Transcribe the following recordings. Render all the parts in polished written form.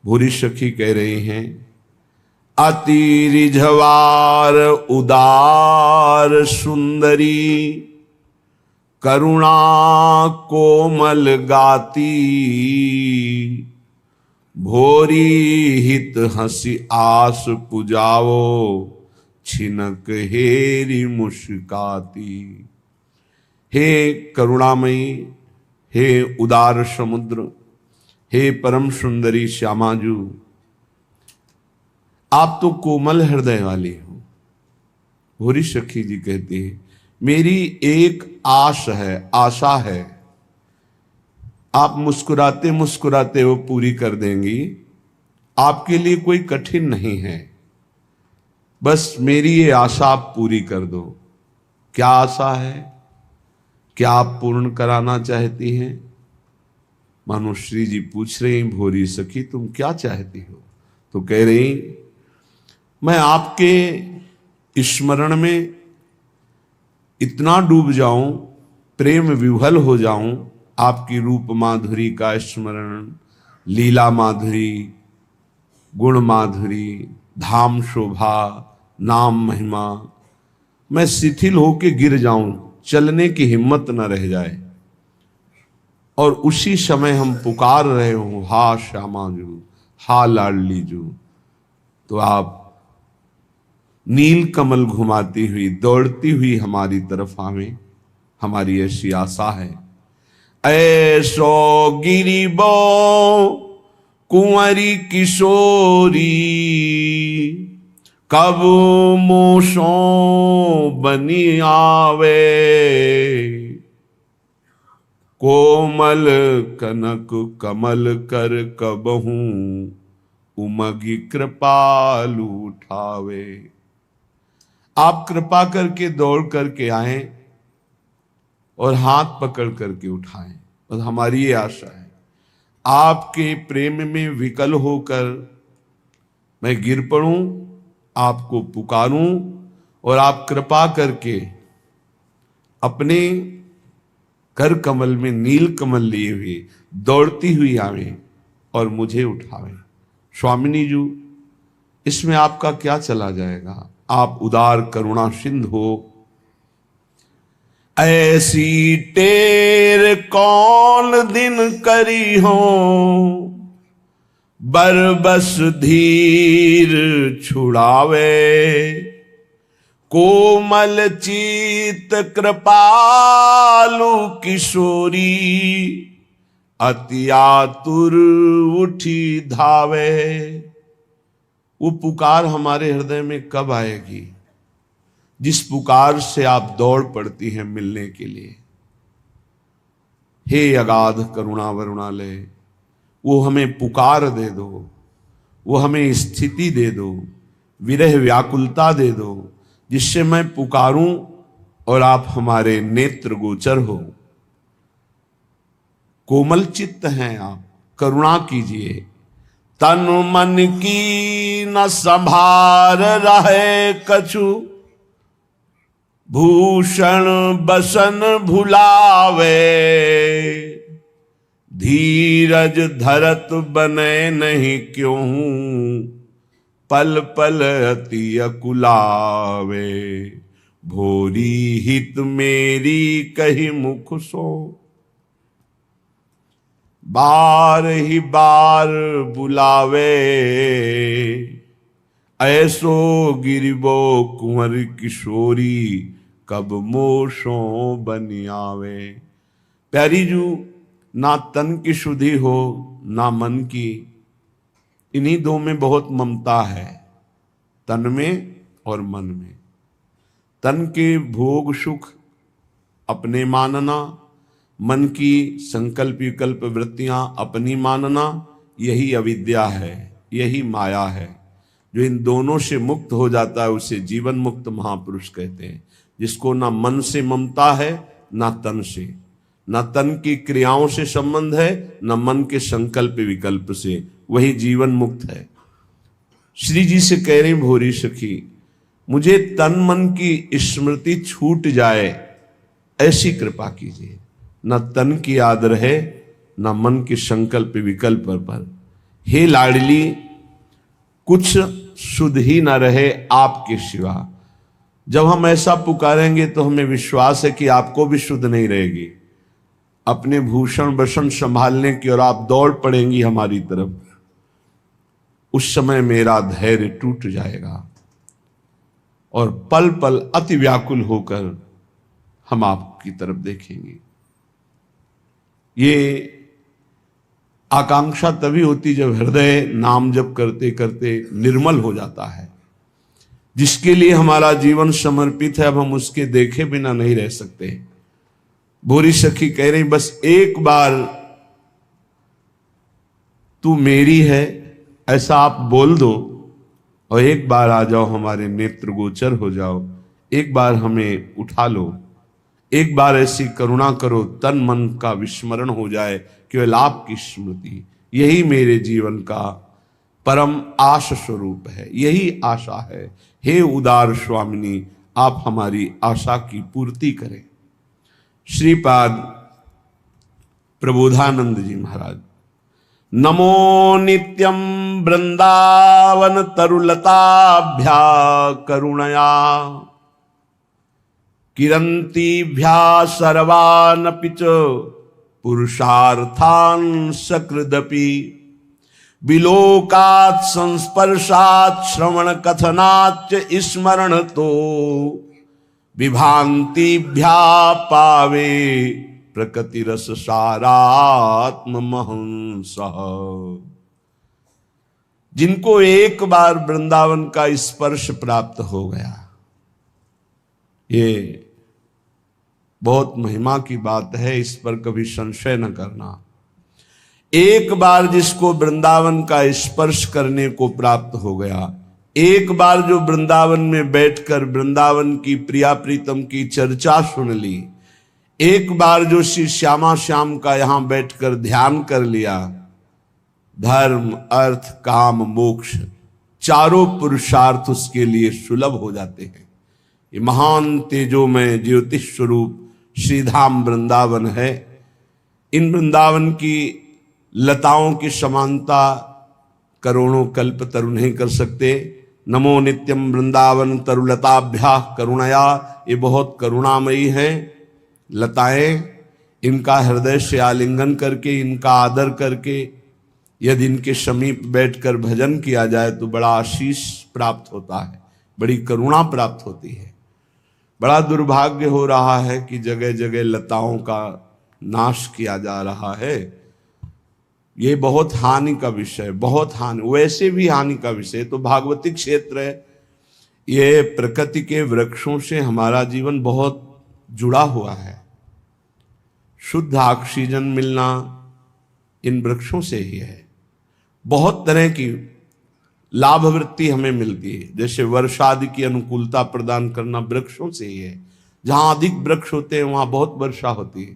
भूरी सखी कह रही हैं, अति रिझवार उदार सुंदरी, करुणा कोमल गाती, भोरी हित हंसी आस पुजावो, छिनक हेरी मुस्काती। हे करुणामयी, हे उदार समुद्र, हे परम सुंदरी श्यामाजू, आप तो कोमल हृदय वाली हो। भूरी सखी जी कहती है, मेरी एक आश है, आशा है, आप मुस्कुराते मुस्कुराते वो पूरी कर देंगी। आपके लिए कोई कठिन नहीं है, बस मेरी ये आशा आप पूरी कर दो। क्या आशा है, क्या आप पूर्ण कराना चाहती हैं? मानुश्री जी पूछ रही, भोरी सखी तुम क्या चाहती हो? तो कह रही, मैं आपके स्मरण में इतना डूब जाऊं, प्रेम विह्वल हो जाऊं, आपकी रूप माधुरी का स्मरण, लीला माधुरी, गुण माधुरी, धाम शोभा, नाम महिमा, मैं शिथिल होके गिर जाऊं, चलने की हिम्मत न रह जाए। और उसी समय हम पुकार रहे हो, हा श्यामा जू, हा लाडली जू, तो आप नील कमल घुमाती हुई दौड़ती हुई हमारी तरफ आवे, हमारी ऐसी आशा है। ऐसो गिरिबो कुंवरी किशोरी, कब मोशो बनी आवे, कोमल कनक कमल कर कबहू, उमगी कृपालु उठावे। आप कृपा करके दौड़ करके आए और हाथ पकड़ करके उठाएं, और हमारी ये आशा है, आपके प्रेम में विकल होकर मैं गिर पड़ूं, आपको पुकारूं, और आप कृपा करके अपने कर कमल में नील कमल लिए हुए दौड़ती हुई आवे और मुझे उठावे। स्वामिनी जी, इसमें आपका क्या चला जाएगा? आप उदार करुणा सिंधु हो। ऐसी टेर कौन दिन करी हो, बरबस धीर छुड़ावे, कोमल चित कृपालु किशोरी, अति आतुर उठी धावे। वो पुकार हमारे हृदय में कब आएगी, जिस पुकार से आप दौड़ पड़ती हैं मिलने के लिए। हे अगाध करुणा वरुणालय, वो हमें पुकार दे दो, वो हमें स्थिति दे दो, विरह व्याकुलता दे दो, जिससे मैं पुकारूं और आप हमारे नेत्र गोचर हो। कोमल चित्त हैं आप, करुणा कीजिए। तन मन की न संभार रहे कछु, भूषण बसन भुलावे, धीरज धरत बने नहीं क्यों, पल पल अति अकुलावे, भोरी हित मेरी कही मुख सो, बार ही बार बुलावे, ऐसो गिरिबो कुंवर किशोरी, कब मोशो बनी आवे। प्यारी जू, ना तन की शुद्धि हो ना मन की, इन्हीं दो में बहुत ममता है, तन में और मन में। तन के भोग सुख अपने मानना, मन की संकल्प विकल्प वृत्तियां अपनी मानना, यही अविद्या है, यही माया है। जो इन दोनों से मुक्त हो जाता है उसे जीवन मुक्त महापुरुष कहते हैं, जिसको ना मन से ममता है ना तन से, ना तन की क्रियाओं से संबंध है ना मन के संकल्प विकल्प से, वही जीवन मुक्त है। श्री जी से कह रहे भोरी सखी, मुझे तन मन की स्मृति छूट जाए ऐसी कृपा कीजिए, न तन की याद रहे न मन के संकल्प विकल्प पर। हे लाडली, कुछ शुद्ध ही न रहे आपके सिवा। जब हम ऐसा पुकारेंगे तो हमें विश्वास है कि आपको भी शुद्ध नहीं रहेगी। अपने भूषण बसन संभालने की और आप दौड़ पड़ेंगी हमारी तरफ, उस समय मेरा धैर्य टूट जाएगा और पल पल अति व्याकुल होकर हम आपकी तरफ देखेंगे। ये आकांक्षा तभी होती जब हृदय नाम जप करते करते निर्मल हो जाता है। जिसके लिए हमारा जीवन समर्पित है, अब हम उसके देखे बिना नहीं रह सकते। भोरी सखी कह रही, बस एक बार तू मेरी है ऐसा आप बोल दो और एक बार आ जाओ, हमारे नेत्र गोचर हो जाओ, एक बार हमें उठा लो, एक बार ऐसी करुणा करो, तन मन का विस्मरण हो जाए, केवल आपकी स्मृति। यही मेरे जीवन का परम आश स्वरूप है, यही आशा है। हे उदार स्वामिनी, आप हमारी आशा की पूर्ति करें। श्रीपाद प्रबोधानंद जी महाराज, नमो नित्यं वृंदावन तरुलताभ्या करुणया किरंतीभ्या सर्वानपि च पुरुषार्थान् सकृदपि विलोकात् संस्पर्शात् श्रवण कथनात् च स्मरण तो विभांतिभ्या पावे प्रकृति रस सारात्म महंसः। जिनको एक बार वृंदावन का स्पर्श प्राप्त हो गया, ये बहुत महिमा की बात है, इस पर कभी संशय न करना। एक बार जिसको वृंदावन का स्पर्श करने को प्राप्त हो गया, एक बार जो वृंदावन में बैठकर वृंदावन की प्रिया प्रीतम की चर्चा सुन ली, एक बार जो श्री श्यामा श्याम का यहां बैठकर ध्यान कर लिया, धर्म अर्थ काम मोक्ष चारों पुरुषार्थ उसके लिए सुलभ हो जाते हैं। ये महान तेजोमय ज्योतिष स्वरूप श्रीधाम वृंदावन है। इन वृंदावन की लताओं की समानता करोड़ों कल्प तरु नहीं कर सकते। नमो नित्यम वृंदावन तरुलताभ्या करुणया, ये बहुत करुणामयी हैं लताएं। इनका हृदय से आलिंगन करके, इनका आदर करके यदि इनके समीप बैठकर भजन किया जाए तो बड़ा आशीष प्राप्त होता है, बड़ी करुणा प्राप्त होती है। बड़ा दुर्भाग्य हो रहा है कि जगह जगह लताओं का नाश किया जा रहा है। ये बहुत हानि का विषय, बहुत हानि, वैसे भी हानि का विषय तो भागवती क्षेत्र है। ये प्रकृति के वृक्षों से हमारा जीवन बहुत जुड़ा हुआ है। शुद्ध ऑक्सीजन मिलना इन वृक्षों से ही है। बहुत तरह की लाभवृत्ति हमें मिलती है, जैसे वर्षा आदि की अनुकूलता प्रदान करना वृक्षों से ही है। जहां अधिक वृक्ष होते हैं वहां बहुत वर्षा होती है।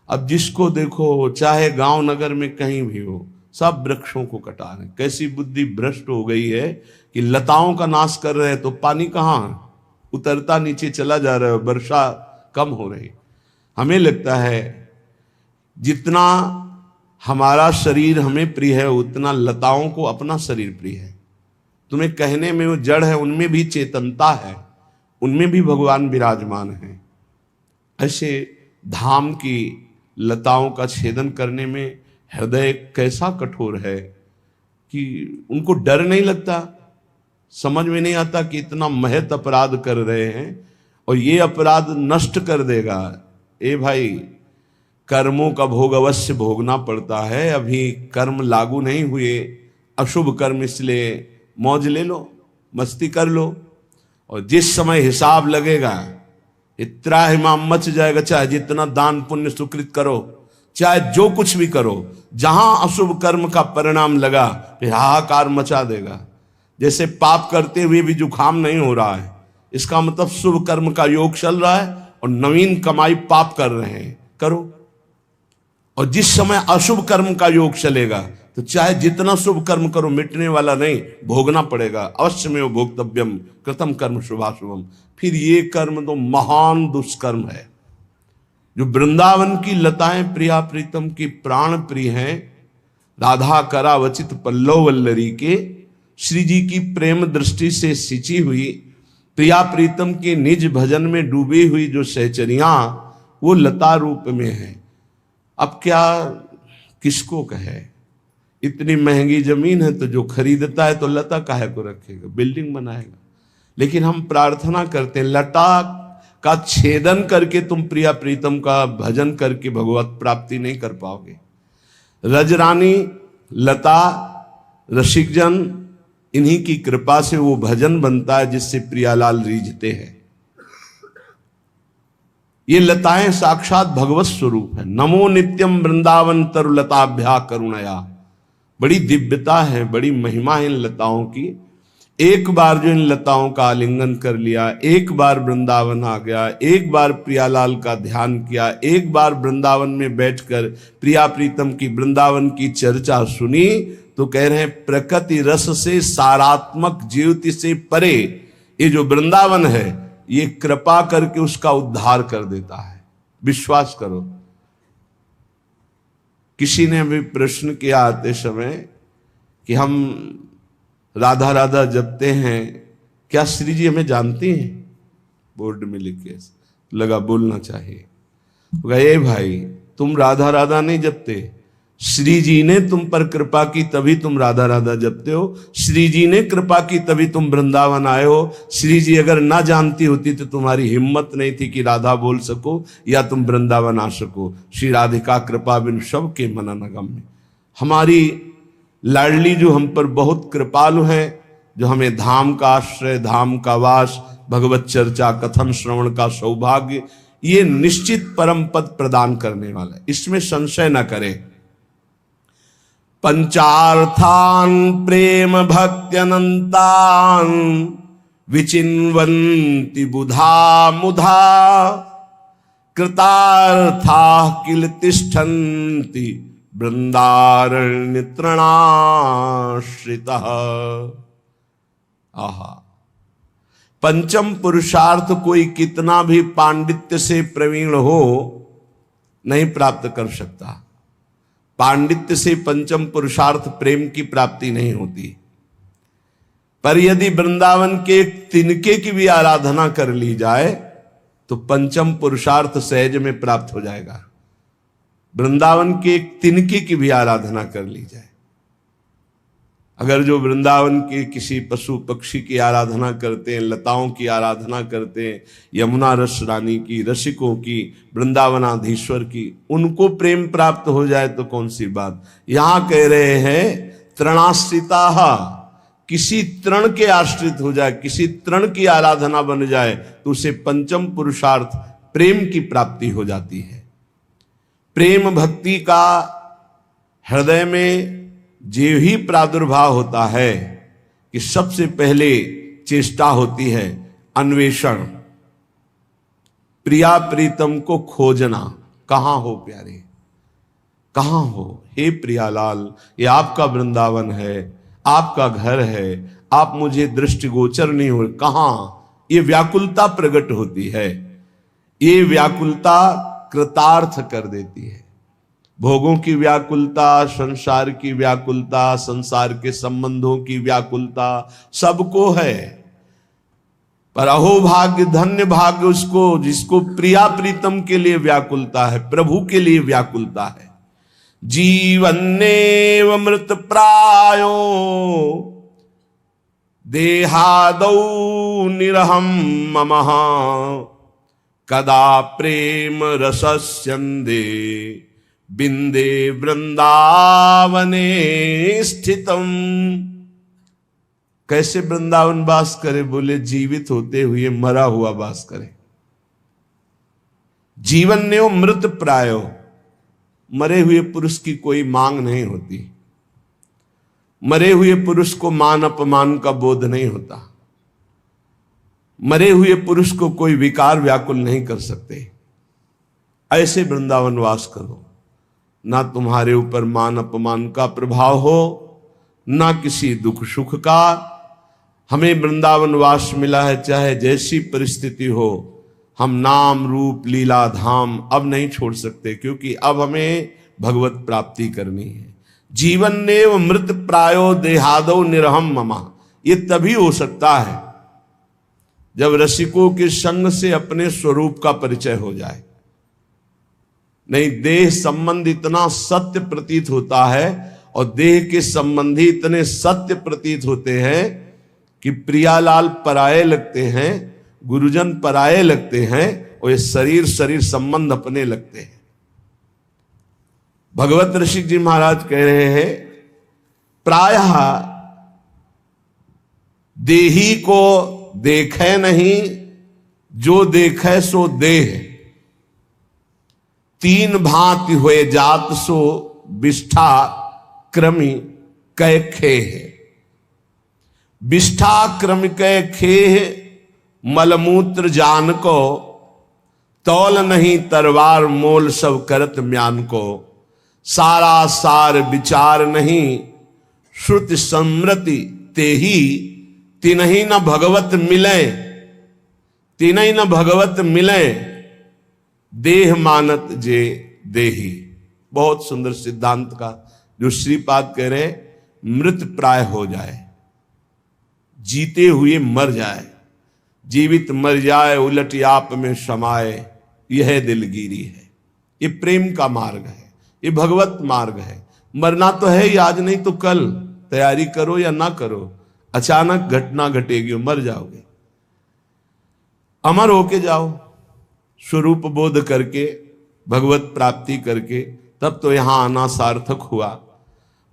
अब जिसको देखो, चाहे गांव नगर में कहीं भी हो, सब वृक्षों को कटा रहे हैं। कैसी बुद्धि भ्रष्ट हो गई है कि लताओं का नाश कर रहे हैं तो पानी कहाँ उतरता, नीचे चला जा रहा है, वर्षा कम हो रही। हमें लगता है जितना हमारा शरीर हमें प्रिय है उतना लताओं को अपना शरीर प्रिय है। तुम्हें कहने में वो जड़ है, उनमें भी चेतनता है, उनमें भी भगवान विराजमान है। ऐसे धाम की लताओं का छेदन करने में हृदय कैसा कठोर है कि उनको डर नहीं लगता। समझ में नहीं आता कि इतना महत अपराध कर रहे हैं और ये अपराध नष्ट कर देगा। ए भाई, कर्मों का भोग अवश्य भोगना पड़ता है। अभी कर्म लागू नहीं हुए, अशुभ कर्म, इसलिए मौज ले लो, मस्ती कर लो, और जिस समय हिसाब लगेगा इतना हिमाम मच जाएगा। चाहे जितना दान पुण्य सुकृत करो, चाहे जो कुछ भी करो, जहां अशुभ कर्म का परिणाम लगा फिर हाहाकार मचा देगा। जैसे पाप करते हुए भी जुखाम नहीं हो रहा है, इसका मतलब शुभ कर्म का योग चल रहा है और नवीन कमाई पाप कर रहे हैं, करो। और जिस समय अशुभ कर्म का योग चलेगा तो चाहे जितना शुभ कर्म करो मिटने वाला नहीं, भोगना पड़ेगा। अवश्य में वो भोक्तव्यम कृतम कर्म शुभाशुभम। फिर ये कर्म तो महान दुष्कर्म है। जो वृंदावन की लताएं प्रिया प्रीतम की प्राण प्रिय हैं, राधा करावचित पल्लव वल्लरी के श्री जी की प्रेम दृष्टि से सिंची हुई प्रिया प्रीतम के निज भजन में डूबी हुई जो सहचरियां वो लता रूप में है। अब क्या किसको कहे, इतनी महंगी जमीन है तो जो खरीदता है तो लता काहे को रखेगा, बिल्डिंग बनाएगा। लेकिन हम प्रार्थना करते हैं लता का छेदन करके तुम प्रिया प्रीतम का भजन करके भगवत प्राप्ति नहीं कर पाओगे। रजरानी, लता, रसिकजन, इन्हीं की कृपा से वो भजन बनता है जिससे प्रियालाल रीझते हैं। ये लताएं साक्षात भगवत स्वरूप है। नमो नित्यम वृंदावन तरुलताभ्या करुणया, बड़ी दिव्यता है, बड़ी महिमा है इन लताओं की। एक बार जो इन लताओं का आलिंगन कर लिया, एक बार वृंदावन आ गया, एक बार प्रियालाल का ध्यान किया, एक बार वृंदावन में बैठकर प्रिया प्रीतम की वृंदावन की चर्चा सुनी, तो कह रहे हैं प्रकृति रस से सारात्मक ज्योति से परे ये जो वृंदावन है ये कृपा करके उसका उद्धार कर देता है। विश्वास करो। किसी ने भी प्रश्न किया आते समय कि हम राधा राधा जपते हैं, क्या श्री जी हमें जानती हैं? बोर्ड में लिख के लगा बोलना चाहिए। गए भाई, तुम राधा राधा नहीं जपते, श्री जी ने तुम पर कृपा की तभी तुम राधा राधा जपते हो। श्री जी ने कृपा की तभी तुम वृंदावन आए हो। श्री जी अगर ना जानती होती तो तुम्हारी हिम्मत नहीं थी कि राधा बोल सको या तुम वृंदावन आ सको। श्री राधिका कृपा बिन सब के मनन अगम्य। हमारी लाडली जो हम पर बहुत कृपालु है, जो हमें धाम का आश्रय, धाम का वास, भगवत चर्चा कथन श्रवण का सौभाग्य, ये निश्चित परम पद प्रदान करने वाला है, इसमें संशय न करे। पंचार्थान प्रेम भक्त्यनंतान विचिन्वन्ति बुधा मुधा कृतार्था किल तिष्ठन्ति वृंदारण्य तृणाश्रितः। आहा, पंचम पुरुषार्थ कोई कितना भी पांडित्य से प्रवीण हो नहीं प्राप्त कर सकता। पांडित्य से पंचम पुरुषार्थ प्रेम की प्राप्ति नहीं होती। पर यदि वृंदावन के तिनके की भी आराधना कर ली जाए तो पंचम पुरुषार्थ सहज में प्राप्त हो जाएगा। वृंदावन के एक तिनके की भी आराधना कर ली जाए। अगर जो वृंदावन के किसी पशु पक्षी की आराधना करते हैं, लताओं की आराधना करते हैं, यमुना रस रानी की, रसिकों की, वृंदावनाधीश्वर की, उनको प्रेम प्राप्त हो जाए तो कौन सी बात। यहां कह रहे हैं तृणाश्रिता, किसी तृण के आश्रित हो जाए, किसी तृण की आराधना बन जाए तो उसे पंचम पुरुषार्थ प्रेम की प्राप्ति हो जाती है। प्रेम भक्ति का हृदय में जो ही प्रादुर्भाव होता है कि सबसे पहले चेष्टा होती है अन्वेषण, प्रिया प्रीतम को खोजना। कहां हो प्यारे, कहां हो? हे प्रियालाल, ये आपका वृंदावन है, आपका घर है, आप मुझे दृष्टिगोचर नहीं हो। कहां? ये व्याकुलता प्रकट होती है। ये व्याकुलता कृतार्थ कर देती है। भोगों की व्याकुलता, संसार की व्याकुलता, संसार के संबंधों की व्याकुलता सबको है, पर अहो भाग्य, धन्य भाग्य उसको जिसको प्रिया प्रीतम के लिए व्याकुलता है, प्रभु के लिए व्याकुलता है। जीवन्नेव मृत प्रायो देहादौ निरहम ममः कदा प्रेम रसस्यन्दे बिंदे वृंदावने स्थितम। कैसे वृंदावन वास करे? बोले जीवित होते हुए मरा हुआ वास करे। जीवन ने वो मृत प्रायो, मरे हुए पुरुष की कोई मांग नहीं होती। मरे हुए पुरुष को मान अपमान का बोध नहीं होता। मरे हुए पुरुष को कोई विकार व्याकुल नहीं कर सकते। ऐसे वृंदावन वास करो, ना तुम्हारे ऊपर मान अपमान का प्रभाव हो, ना किसी दुख सुख का। हमें वृंदावन वास मिला है, चाहे जैसी परिस्थिति हो। हम नाम रूप लीला धाम अब नहीं छोड़ सकते, क्योंकि अब हमें भगवत प्राप्ति करनी है। जीवन नेव मृत प्रायो देहादो निरहम ममा। ये तभी हो सकता है जब रसिकों के संग से अपने स्वरूप का परिचय हो जाए। नहीं, देह संबंध इतना सत्य प्रतीत होता है और देह के संबंधी इतने सत्य प्रतीत होते हैं कि प्रियालाल पराये लगते हैं, गुरुजन पराये लगते हैं और ये शरीर शरीर संबंध अपने लगते हैं। भगवत ऋषि जी महाराज कह रहे हैं, प्रायः देही को देखे नहीं, जो देखे सो देह। तीन भांति हुए जात सो विष्ठा क्रमि कै खेह। विष्ठा क्रम कै खेह मलमूत्र जान को, तौल नहीं तरवार मोल सब करत म्यान को। सारा सार विचार नहीं श्रुति समृति तेही, तिन्ही न भगवत मिले, तिन्ही न भगवत मिले, देह मानत जे देही। बहुत सुंदर सिद्धांत का जो श्रीपाद कह रहे, मृत प्राय हो जाए, जीते हुए मर जाए, जीवित मर जाए, उलट आप में समाये, यह दिलगिरी है। ये प्रेम का मार्ग है, ये भगवत मार्ग है। मरना तो है ही, आज नहीं तो कल, तैयारी करो या ना करो, अचानक घटना घटेगी और मर जाओगे। अमर होके जाओ, स्वरूप बोध करके, भगवत प्राप्ति करके, तब तो यहां आना सार्थक हुआ।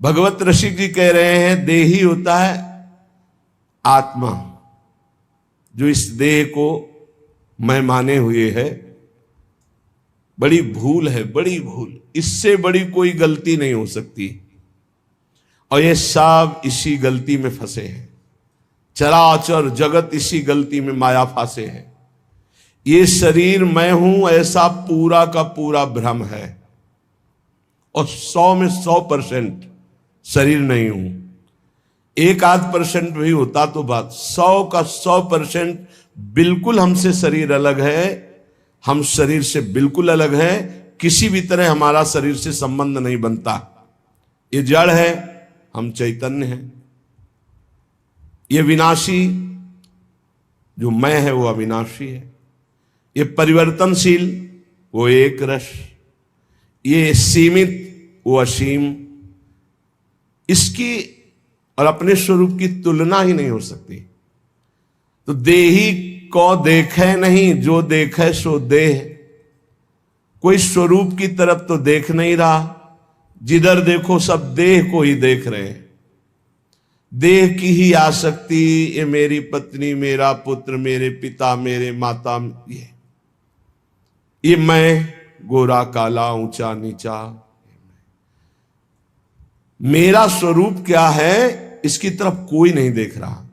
भगवत ऋषि जी कह रहे हैं, देही होता है आत्मा, जो इस देह को मैं माने हुए है। बड़ी भूल है, बड़ी भूल, इससे बड़ी कोई गलती नहीं हो सकती। और ये सब इसी गलती में फंसे हैं, चराचर जगत इसी गलती में माया फांसे है। ये शरीर मैं हूं ऐसा पूरा का पूरा भ्रम है, और 100 में 100% शरीर नहीं हूं। 1-8% भी होता तो बात, 100 का 100% बिल्कुल हमसे शरीर अलग है, हम शरीर से बिल्कुल अलग है। किसी भी तरह हमारा शरीर से संबंध नहीं बनता। ये जड़ है, हम चैतन्य हैं। ये विनाशी जो मैं है वो अविनाशी है। ये परिवर्तनशील वो एक रस, ये सीमित वो असीम। इसकी और अपने स्वरूप की तुलना ही नहीं हो सकती। तो देही को देखे नहीं, जो देखे सो देह। कोई स्वरूप की तरफ तो देख नहीं रहा, जिधर देखो सब देह को ही देख रहे हैं। देह की ही आसक्ति, ये मेरी पत्नी, मेरा पुत्र, मेरे पिता, मेरे माता, ये मैं, गोरा काला, ऊंचा नीचा। मेरा स्वरूप क्या है, इसकी तरफ कोई नहीं देख रहा,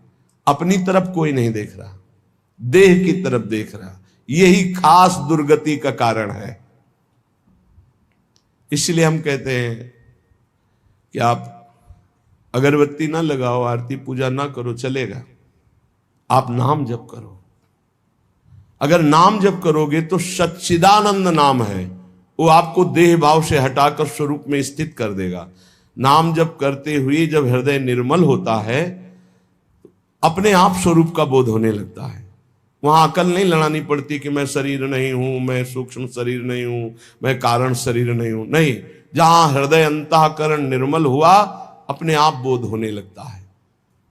अपनी तरफ कोई नहीं देख रहा, देह की तरफ देख रहा। यही खास दुर्गति का कारण है। इसलिए हम कहते हैं कि आप अगरबत्ती ना लगाओ, आरती पूजा ना करो, चलेगा। आप नाम जप करो। अगर नाम जप करोगे तो सच्चिदानंद नाम है, वो आपको देह भाव से हटाकर स्वरूप में स्थित कर देगा। नाम जप करते हुए जब हृदय निर्मल होता है, अपने आप स्वरूप का बोध होने लगता है। वहां अकल नहीं लड़ानी पड़ती कि मैं शरीर नहीं हूं, मैं सूक्ष्म शरीर नहीं हूं, मैं कारण शरीर नहीं हूं। नहीं, जहां हृदय अंतःकरण निर्मल हुआ, अपने आप बोध होने लगता है।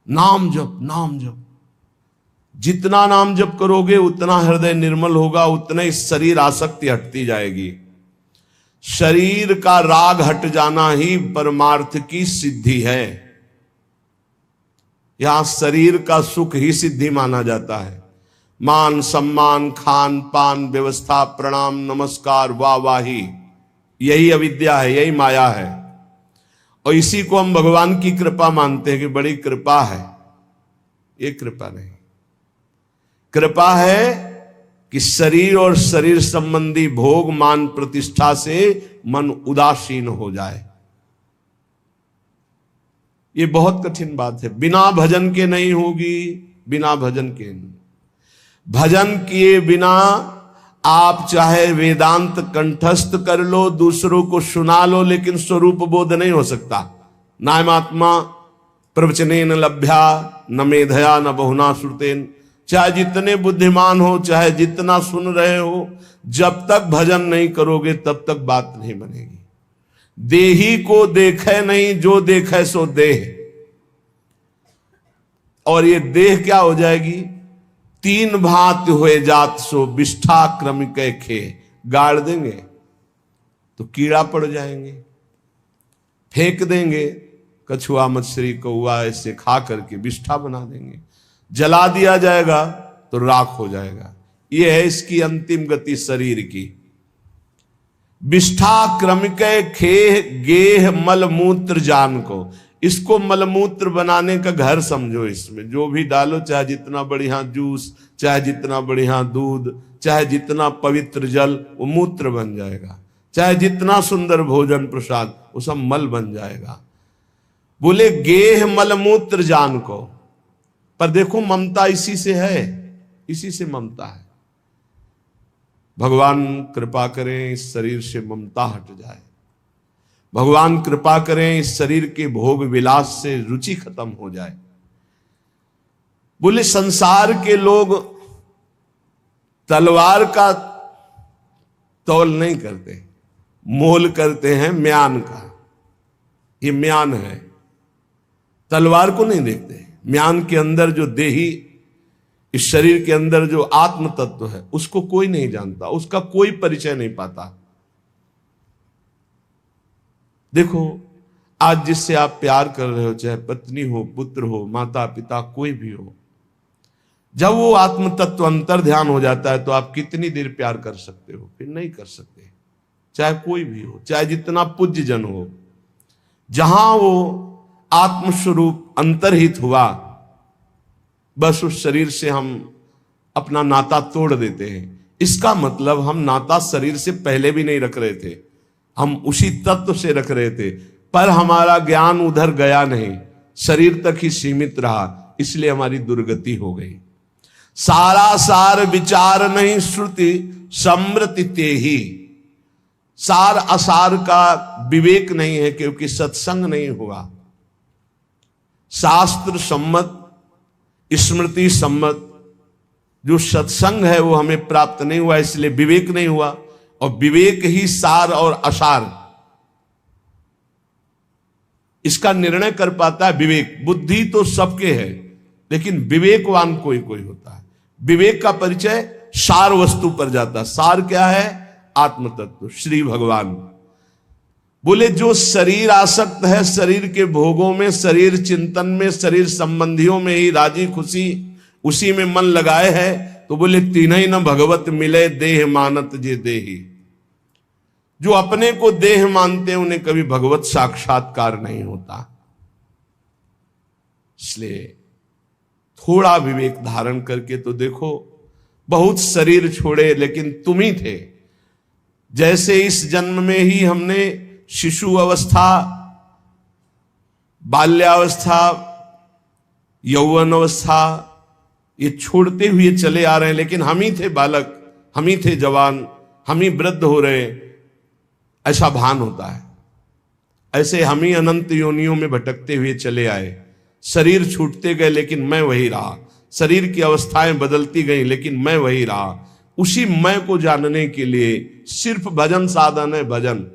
नाम जप, नाम जप, जितना नाम जप करोगे उतना हृदय निर्मल होगा, उतना ही शरीर आसक्ति हटती जाएगी। शरीर का राग हट जाना ही परमार्थ की सिद्धि है। यहां शरीर का सुख ही सिद्धि माना जाता है। मान सम्मान, खान पान, व्यवस्था, प्रणाम, नमस्कार, वाहवाही, यही अविद्या है, यही माया है। और इसी को हम भगवान की कृपा मानते हैं कि बड़ी कृपा है। ये कृपा नहीं, कृपा है कि शरीर और शरीर संबंधी भोग, मान, प्रतिष्ठा से मन उदासीन हो जाए। ये बहुत कठिन बात है। बिना भजन के नहीं होगी, बिना भजन के नहीं। भजन किए बिना आप चाहे वेदांत कंठस्थ कर लो, दूसरों को सुना लो, लेकिन स्वरूप बोध नहीं हो सकता। नायमात्मा प्रवचनेन लभ्या न मेधया न बहुना श्रुतेन। चाहे जितने बुद्धिमान हो, चाहे जितना सुन रहे हो, जब तक भजन नहीं करोगे तब तक बात नहीं बनेगी। देही को देखे नहीं, जो देखे सो देह। और ये देह क्या हो जाएगी? तीन भांत हुए जात सो विष्ठा क्रमिक खे। गाड़ देंगे तो कीड़ा पड़ जाएंगे, फेंक देंगे कछुआ मछली कौआ ऐसे खा करके विष्ठा बना देंगे, जला दिया जाएगा तो राख हो जाएगा। यह है इसकी अंतिम गति शरीर की। विष्ठा क्रमिक खेह गेह मल मूत्र जान को। इसको मलमूत्र बनाने का घर समझो। इसमें जो भी डालो, चाहे जितना बढ़िया जूस, चाहे जितना बढ़िया दूध, चाहे जितना पवित्र जल, वो मूत्र बन जाएगा। चाहे जितना सुंदर भोजन प्रसाद, वो सब मल बन जाएगा। बोले गेह मलमूत्र जान को। पर देखो ममता इसी से है, इसी से ममता है। भगवान कृपा करें इस शरीर से ममता हट जाए। भगवान कृपा करें इस शरीर के भोग विलास से रुचि खत्म हो जाए। बोले संसार के लोग तलवार का तौल नहीं करते, मोल करते हैं म्यान का। ये म्यान है, तलवार को नहीं देखते। म्यान के अंदर जो देही, इस शरीर के अंदर जो आत्म तत्व है, उसको कोई नहीं जानता, उसका कोई परिचय नहीं पाता। देखो आज जिससे आप प्यार कर रहे हो, चाहे पत्नी हो, पुत्र हो, माता पिता, कोई भी हो, जब वो आत्म तत्व अंतर ध्यान हो जाता है तो आप कितनी देर प्यार कर सकते हो? फिर नहीं कर सकते। चाहे कोई भी हो, चाहे जितना पूज्य जन हो, जहां वो आत्मस्वरूप अंतर्हित हुआ, बस उस शरीर से हम अपना नाता तोड़ देते हैं। इसका मतलब हम नाता शरीर से पहले भी नहीं रख रहे थे, हम उसी तत्व से रख रहे थे, पर हमारा ज्ञान उधर गया नहीं, शरीर तक ही सीमित रहा, इसलिए हमारी दुर्गति हो गई। सारा सार विचार नहीं श्रुति समृति ते ही। सार असार का विवेक नहीं है, क्योंकि सत्संग नहीं हुआ। शास्त्र सम्मत, स्मृति सम्मत जो सत्संग है वो हमें प्राप्त नहीं हुआ, इसलिए विवेक नहीं हुआ। और विवेक ही सार और असार, इसका निर्णय कर पाता है विवेक। बुद्धि तो सबके है, लेकिन विवेकवान कोई कोई होता है। विवेक का परिचय सार वस्तु पर जाता है। सार क्या है? आत्म तत्व, श्री भगवान। बोले जो शरीर आसक्त है, शरीर के भोगों में, शरीर चिंतन में, शरीर संबंधियों में ही राजी खुशी उसी में मन लगाए है, तो बोले तीनही न भगवत मिले देह मानत जे देही। जो अपने को देह मानते हैं उन्हें कभी भगवत साक्षात्कार नहीं होता। इसलिए थोड़ा विवेक धारण करके तो देखो, बहुत शरीर छोड़े लेकिन तुम ही थे। जैसे इस जन्म में ही हमने शिशु अवस्था, बाल्यावस्था, यौवन अवस्था, ये छोड़ते हुए चले आ रहे हैं, लेकिन हम ही थे बालक, हम ही थे जवान, हम ही वृद्ध हो रहे हैं, ऐसा भान होता है। ऐसे हम ही अनंत योनियों में भटकते हुए चले आए। शरीर छूटते गए लेकिन मैं वही रहा, शरीर की अवस्थाएं बदलती गई लेकिन मैं वही रहा। उसी मैं को जानने के लिए सिर्फ भजन साधन है। भजन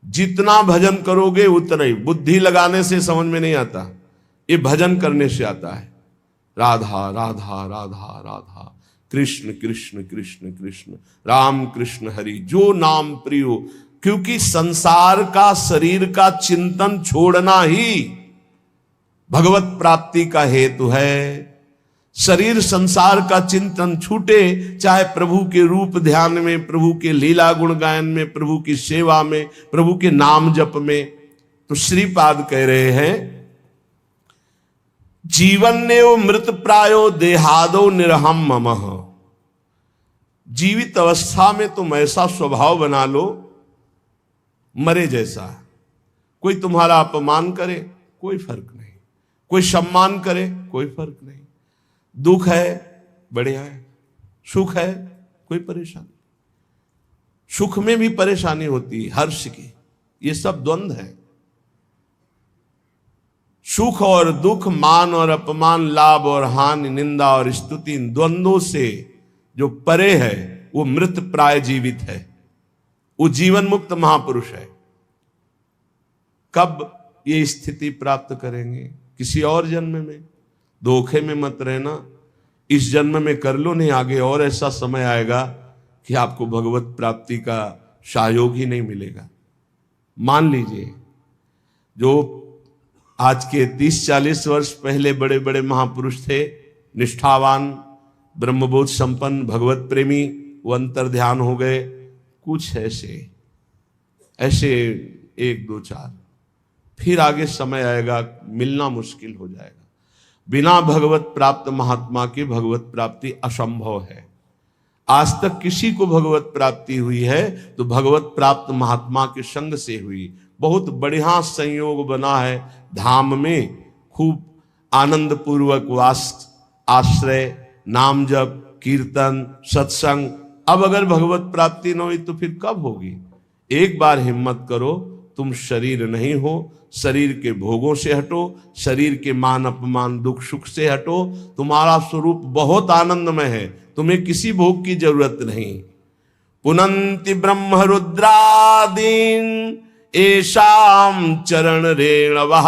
जितना भजन करोगे उतना ही। बुद्धि लगाने से समझ में नहीं आता, ये भजन करने से आता है। राधा राधा राधा राधा, कृष्ण कृष्ण कृष्ण कृष्ण, राम कृष्ण हरि, जो नाम प्रियो। क्योंकि संसार का, शरीर का चिंतन छोड़ना ही भगवत प्राप्ति का हेतु है। शरीर संसार का चिंतन छूटे, चाहे प्रभु के रूप ध्यान में, प्रभु के लीला गुण गायन में, प्रभु की सेवा में, प्रभु के नाम जप में। तो श्रीपाद कह रहे हैं, जीवन ने वो मृत प्रायो देहादो निरहम ममः। जीवित अवस्था में तुम ऐसा स्वभाव बना लो मरे जैसा। कोई तुम्हारा अपमान करे कोई फर्क नहीं, कोई सम्मान करे कोई फर्क नहीं। दुख है बढ़िया है, सुख है कोई परेशानी। सुख में भी परेशानी होती है, हर्ष की, ये सब द्वंद्व है। सुख और दुख, मान और अपमान, लाभ और हानि, निंदा और स्तुति, इन द्वंद्वों से जो परे है वो मृत प्राय जीवित है, वो जीवन मुक्त महापुरुष है। कब ये स्थिति प्राप्त करेंगे? किसी और जन्म में। धोखे में मत रहना, इस जन्म में कर लो, नहीं आगे और ऐसा समय आएगा कि आपको भगवत प्राप्ति का सहयोग ही नहीं मिलेगा। मान लीजिए, जो आज के 30-40 वर्ष पहले बड़े बड़े महापुरुष थे, निष्ठावान, ब्रह्मबोध संपन्न, भगवत प्रेमी, वो अंतर ध्यान हो गए। कुछ ऐसे 1, 2, 4, फिर आगे समय आएगा, मिलना मुश्किल हो जाएगा। बिना भगवत प्राप्त महात्मा की भगवत प्राप्ति असंभव है। आज तक किसी को भगवत प्राप्ति हुई है तो भगवत प्राप्त महात्मा के संग से हुई। बहुत बढ़िया संयोग बना है धाम में, खूब आनंद पूर्वक वास, आश्रय, नाम जप, कीर्तन, सत्संग। अब अगर भगवत प्राप्ति न हुई तो फिर कब होगी? एक बार हिम्मत करो, तुम शरीर नहीं हो, शरीर के भोगों से हटो, शरीर के मान अपमान दुख सुख से हटो। तुम्हारा स्वरूप बहुत आनंदमय है, तुम्हें किसी भोग की जरूरत नहीं। पुनंति ब्रह्म रुद्रादीन एषाम चरण रेणवः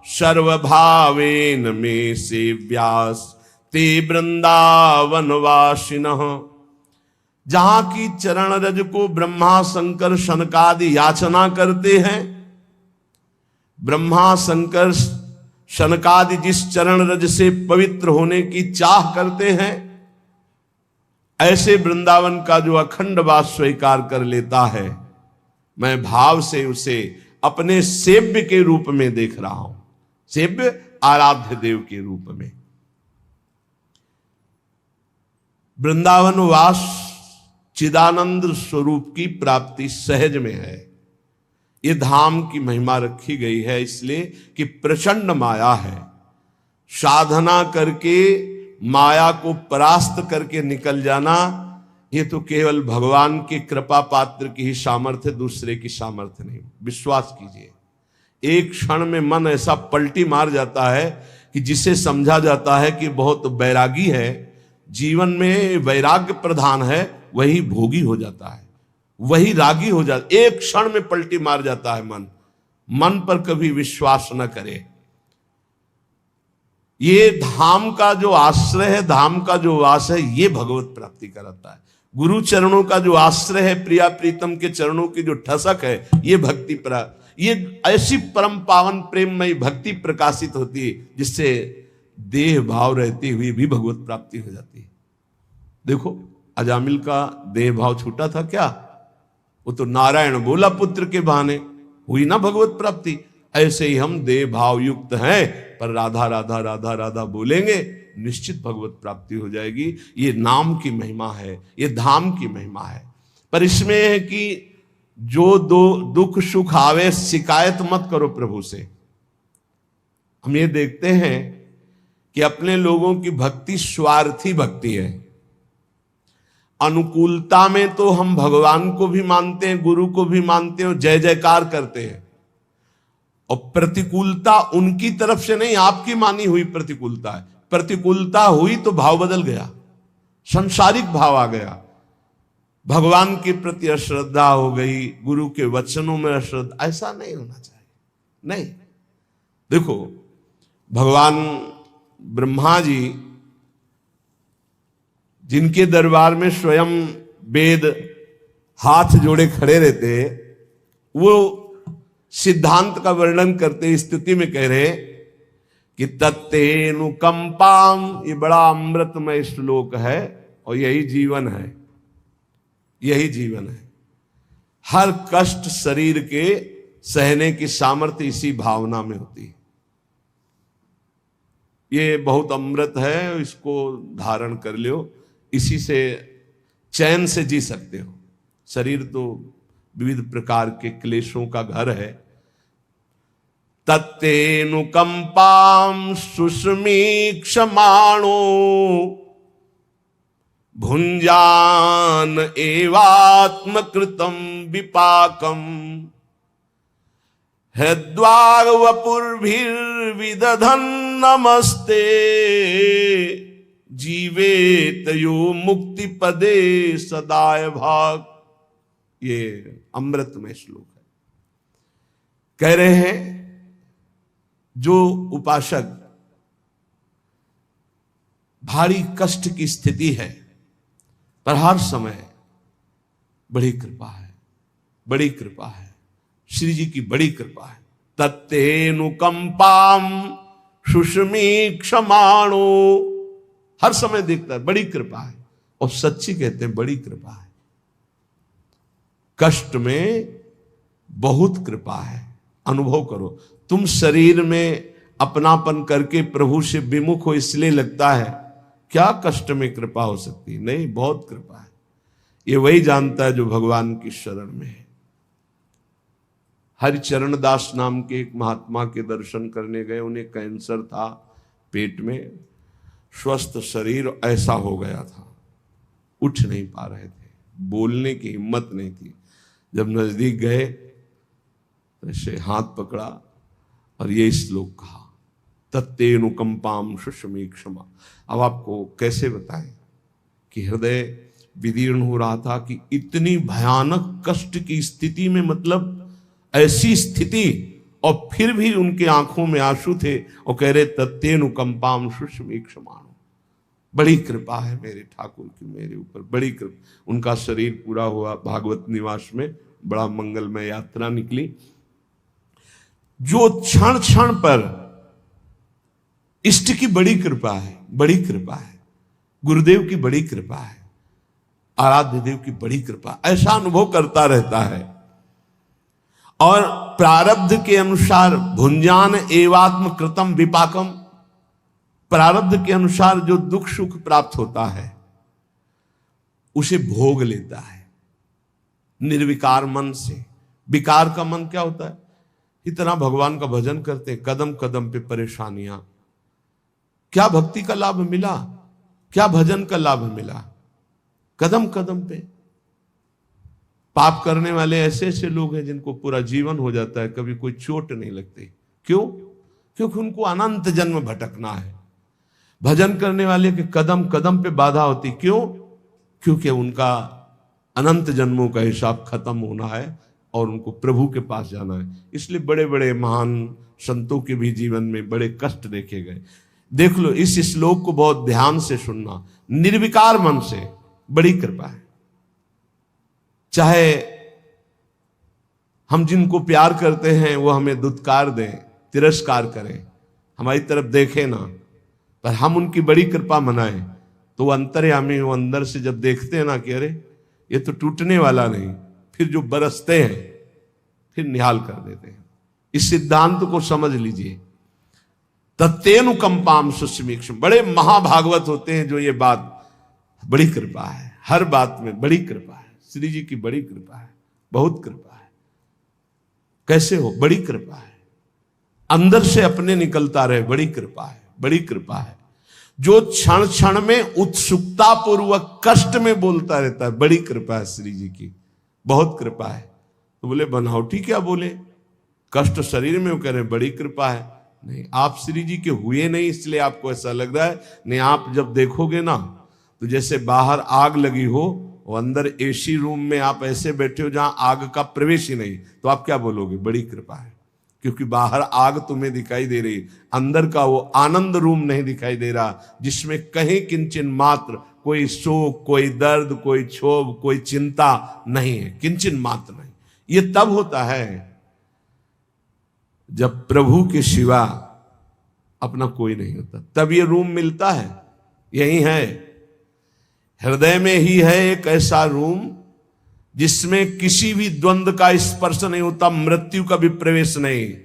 सर्वभावेन मे सेव्यास ते वृंदावन वासिनः। जहां की चरण रज को ब्रह्मा शंकर शनकादि याचना करते हैं, ब्रह्मा शंकर शनकादि जिस चरण रज से पवित्र होने की चाह करते हैं, ऐसे वृंदावन का जो अखंड वास स्वीकार कर लेता है, मैं भाव से उसे अपने सेव्य के रूप में देख रहा हूं, सेव्य आराध्य देव के रूप में। वृंदावन वास चिदानंद स्वरूप की प्राप्ति सहज में है। ये धाम की महिमा रखी गई है इसलिए कि प्रचंड माया है। साधना करके माया को परास्त करके निकल जाना, ये तो केवल भगवान की कृपा पात्र की ही सामर्थ्य, दूसरे की सामर्थ्य नहीं। विश्वास कीजिए, एक क्षण में मन ऐसा पलटी मार जाता है कि जिसे समझा जाता है कि बहुत वैरागी है, जीवन में वैराग्य प्रधान है, वही भोगी हो जाता है, वही रागी हो जाता है। एक क्षण में पलटी मार जाता है मन। मन पर कभी विश्वास न करे। ये धाम का जो आश्रय है, धाम का जो वास है, ये भगवत प्राप्ति कराता है। गुरु चरणों का जो आश्रय है, प्रिया प्रीतम के चरणों की जो ठसक है, ये भक्ति ये ऐसी परम पावन प्रेममयी भक्ति प्रकाशित होती है जिससे देह भाव रहते हुए भी भगवत प्राप्ति हो जाती है। देखो, अजामिल का देह भाव छूटा था क्या? वो तो नारायण बोला पुत्र के बहाने, हुई ना भगवत प्राप्ति। ऐसे ही हम देह भाव युक्त हैं, पर राधा राधा राधा राधा बोलेंगे, निश्चित भगवत प्राप्ति हो जाएगी। ये नाम की महिमा है, ये धाम की महिमा है। पर इसमें है कि जो दुख सुख आवे, शिकायत मत करो प्रभु से। हम ये देखते हैं कि अपने लोगों की भक्ति स्वार्थी भक्ति है। अनुकूलता में तो हम भगवान को भी मानते हैं, गुरु को भी मानते हैं, जय जयकार करते हैं, और प्रतिकूलता उनकी तरफ से नहीं, आपकी मानी हुई प्रतिकूलता है। प्रतिकूलता हुई तो भाव बदल गया, संसारिक भाव आ गया, भगवान के प्रति अश्रद्धा हो गई, गुरु के वचनों में अश्रद्धा। ऐसा नहीं होना चाहिए। नहीं, देखो, भगवान ब्रह्मा जी जिनके दरबार में स्वयं वेद हाथ जोड़े खड़े रहते, वो सिद्धांत का वर्णन करते स्तुति में कह रहे कि तत्तेनुकंपाम, ये बड़ा अमृतमय श्लोक है और यही जीवन है, यही जीवन है। हर कष्ट शरीर के सहने की सामर्थ्य इसी भावना में होती है। ये बहुत अमृत है, इसको धारण कर लो, इसी से चैन से जी सकते हो। शरीर तो विविध प्रकार के क्लेशों का घर है। तत्तेनुकंपाम सुस्मीक्षमाणो भुंजान एवात्मकृतम विपाकम। हृद्वार वपुर्भिर्विदधन् नमस्ते जीवेत यो मुक्ति पदे सदाय भाग। ये अमृत में श्लोक है। कह रहे हैं जो उपासक भारी कष्ट की स्थिति है पर हर समय बड़ी कृपा है, बड़ी कृपा है, श्री जी की बड़ी कृपा है। तत्तेनुकंपाम सुषमी क्षमाणो, हर समय देखता है बड़ी कृपा है। और सच्ची कहते हैं बड़ी कृपा है, कष्ट में बहुत कृपा है। अनुभव करो, तुम शरीर में अपनापन करके प्रभु से विमुख हो इसलिए लगता है क्या कष्ट में कृपा हो सकती है? नहीं, बहुत कृपा है। ये वही जानता है जो भगवान की शरण में है। हरिचरण दास नाम के एक महात्मा के दर्शन करने गए। उन्हें कैंसर था पेट में, स्वस्थ शरीर ऐसा हो गया था, उठ नहीं पा रहे थे, बोलने की हिम्मत नहीं थी। जब नजदीक गए तो ऐसे हाथ पकड़ा और ये श्लोक कहा, तत्तेनुकंपाम सुषमी क्षमा। अब आपको कैसे बताएं कि हृदय विदीर्ण हो रहा था कि इतनी भयानक कष्ट की स्थिति में, मतलब ऐसी स्थिति, और फिर भी उनके आंखों में आंसू थे और कह रहे तत्तेनुकंपाम सुषमी क्षमा। बड़ी कृपा है मेरे ठाकुर की मेरे ऊपर, बड़ी कृपा। उनका शरीर पूरा हुआ, भागवत निवास में बड़ा मंगलमय यात्रा निकली। जो क्षण क्षण पर इष्ट की बड़ी कृपा है, बड़ी कृपा है, गुरुदेव की बड़ी कृपा है, आराध्य देव की बड़ी कृपा, ऐसा अनुभव करता रहता है। और प्रारब्ध के अनुसार भुंजान एवात्म कृतम विपाकम, प्रारब्ध के अनुसार जो दुख सुख प्राप्त होता है उसे भोग लेता है निर्विकार मन से। विकार का मन क्या होता है? इतना भगवान का भजन करते हैं, कदम कदम पे परेशानियां। क्या भक्ति का लाभ मिला? क्या भजन का लाभ मिला? कदम कदम पे पाप करने वाले ऐसे ऐसे लोग हैं जिनको पूरा जीवन हो जाता है, कभी कोई चोट नहीं लगती। क्यों? क्योंकि उनको अनंत जन्म भटकना है। भजन करने वाले के कदम कदम पे बाधा होती। क्यों? क्योंकि उनका अनंत जन्मों का हिसाब खत्म होना है और उनको प्रभु के पास जाना है। इसलिए बड़े बड़े महान संतों के भी जीवन में बड़े कष्ट देखे गए। देख लो, इस श्लोक को बहुत ध्यान से सुनना। निर्विकार मन से बड़ी कृपा है। चाहे हम जिनको प्यार करते हैं वो हमें दुत्कार दें, तिरस्कार करें, हमारी तरफ देखें ना, पर हम उनकी बड़ी कृपा मनाएं, तो वो अंतर्यामी, वो अंदर से जब देखते हैं ना कि अरे ये तो टूटने वाला नहीं, फिर जो बरसते हैं फिर निहाल कर देते हैं। इस सिद्धांत को समझ लीजिए। तत्तेनुकंपाम सुषमीक्षम, बड़े महाभागवत होते हैं जो ये बात, बड़ी कृपा है, हर बात में बड़ी कृपा है। श्री जी की बड़ी कृपा है, बहुत कृपा है। कैसे हो? बड़ी कृपा है, अंदर से अपने निकलता रहे, बड़ी कृपा है, बड़ी कृपा है। जो क्षण क्षण में उत्सुकता पूर्वक कष्ट में बोलता रहता है, बड़ी कृपा है श्री जी की, बहुत कृपा है। तो बोले बनावटी क्या बोले, कष्ट शरीर में, वो कह रहे बड़ी कृपा है। नहीं, आप श्री जी के हुए नहीं इसलिए आपको ऐसा लग रहा है। नहीं, आप जब देखोगे ना तो जैसे बाहर आग लगी हो और अंदर एसी रूम में आप ऐसे बैठे हो जहां आग का प्रवेश ही नहीं, तो आप क्या बोलोगे? बड़ी कृपा है। क्योंकि बाहर आग तुम्हें दिखाई दे रही, अंदर का वो आनंद रूम नहीं दिखाई दे रहा, जिसमें कहीं किंचन मात्र कोई शोक, कोई दर्द, कोई क्षोभ, कोई चिंता नहीं है, किंचन मात्र नहीं। ये तब होता है जब प्रभु के सिवा अपना कोई नहीं होता, तब ये रूम मिलता है। यही है, हृदय में ही है एक ऐसा रूम जिसमें किसी भी द्वंद्व का स्पर्श नहीं होता, मृत्यु का भी प्रवेश नहीं।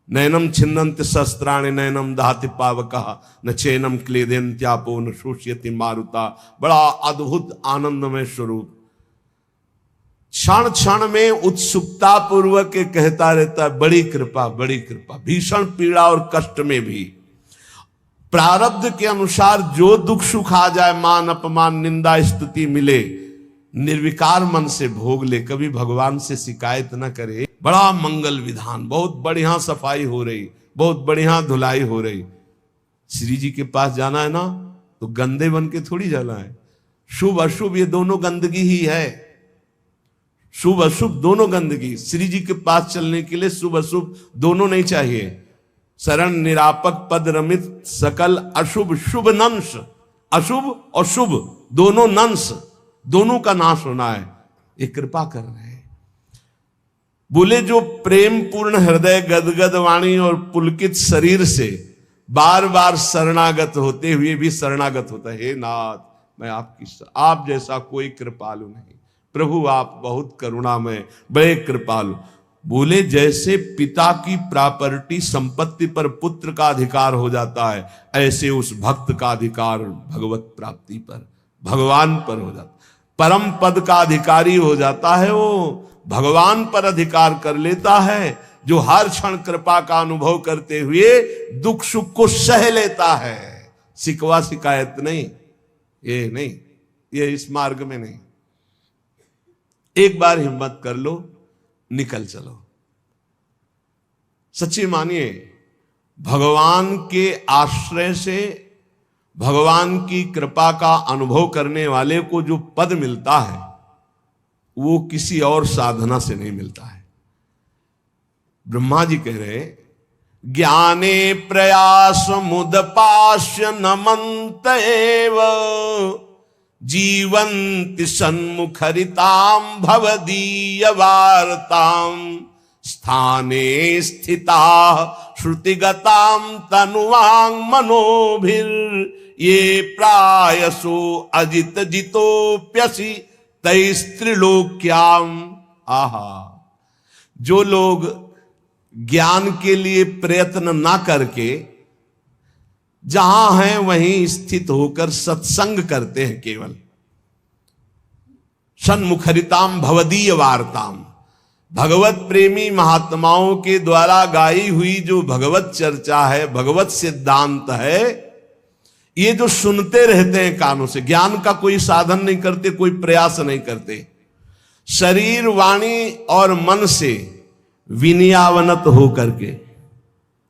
नैनम छिन्नन्त शस्त्राणि नैनम दहति पावकः न चैनम क्लेदन्त्यापो न शोष्यति मारुता। बड़ा अद्भुत आनंदमय स्वरूप। क्षण क्षण में उत्सुकता पूर्वक कहता रहता है बड़ी कृपा, बड़ी कृपा। भीषण पीड़ा और कष्ट में भी प्रारब्ध के अनुसार जो दुख सुख आ जाए, मान अपमान निंदा स्तुति मिले, निर्विकार मन से भोग ले, कभी भगवान से शिकायत न करे। बड़ा मंगल विधान, बहुत बढ़िया सफाई हो रही, बहुत बढ़िया धुलाई हो रही। श्री जी के पास जाना है ना तो गंदे बन के थोड़ी जाना है। शुभ अशुभ ये दोनों गंदगी ही है, शुभ अशुभ दोनों गंदगी। श्री जी के पास चलने के लिए शुभ अशुभ दोनों नहीं चाहिए। शरण निरापक पद रमित सकल अशुभ शुभ नंश, अशुभ और शुभ दोनों नंश, दोनों का नाश होना है। ये कृपा कर रहे हैं। बोले जो प्रेम पूर्ण हृदय गदगद वाणी और पुलकित शरीर से बार बार शरणागत होते हुए भी शरणागत होता है, हे नाथ मैं आपकी, आप जैसा कोई कृपालु नहीं प्रभु, आप बहुत करुणामय, बड़े कृपालु। बोले जैसे पिता की प्रॉपर्टी संपत्ति पर पुत्र का अधिकार हो जाता है, ऐसे उस भक्त का अधिकार भगवत प्राप्ति पर, भगवान पर हो जाता, परम पद का अधिकारी हो जाता है। वो भगवान पर अधिकार कर लेता है, जो हर क्षण कृपा का अनुभव करते हुए दुख सुख को सह लेता है। शिकवा शिकायत नहीं, ये नहीं, ये इस मार्ग में नहीं। एक बार हिम्मत कर लो, निकल चलो। सच्ची मानिए, भगवान के आश्रय से, भगवान की कृपा का अनुभव करने वाले को जो पद मिलता है वो किसी और साधना से नहीं मिलता है। ब्रह्मा जी कह रहे, ज्ञाने प्रयास मुदपास्य नमन्त एव जीवन्ति सन्मुखरितां भवदीय वार्तां स्थाने स्थिता श्रुतिगतां तनुवां मनोभिर ये प्रायसो अजित जितोप्यसि तैस्त्रिलोक्याम। आहा, जो लोग ज्ञान के लिए प्रयत्न ना करके जहां हैं वहीं स्थित होकर सत्संग करते हैं, केवल सन्मुखरिताम भवदीय वार्ताम, भगवत प्रेमी महात्माओं के द्वारा गाई हुई जो भगवत चर्चा है, भगवत सिद्धांत है, ये जो सुनते रहते हैं कानों से, ज्ञान का कोई साधन नहीं करते, कोई प्रयास नहीं करते, शरीर वाणी और मन से विनयावनत होकर के,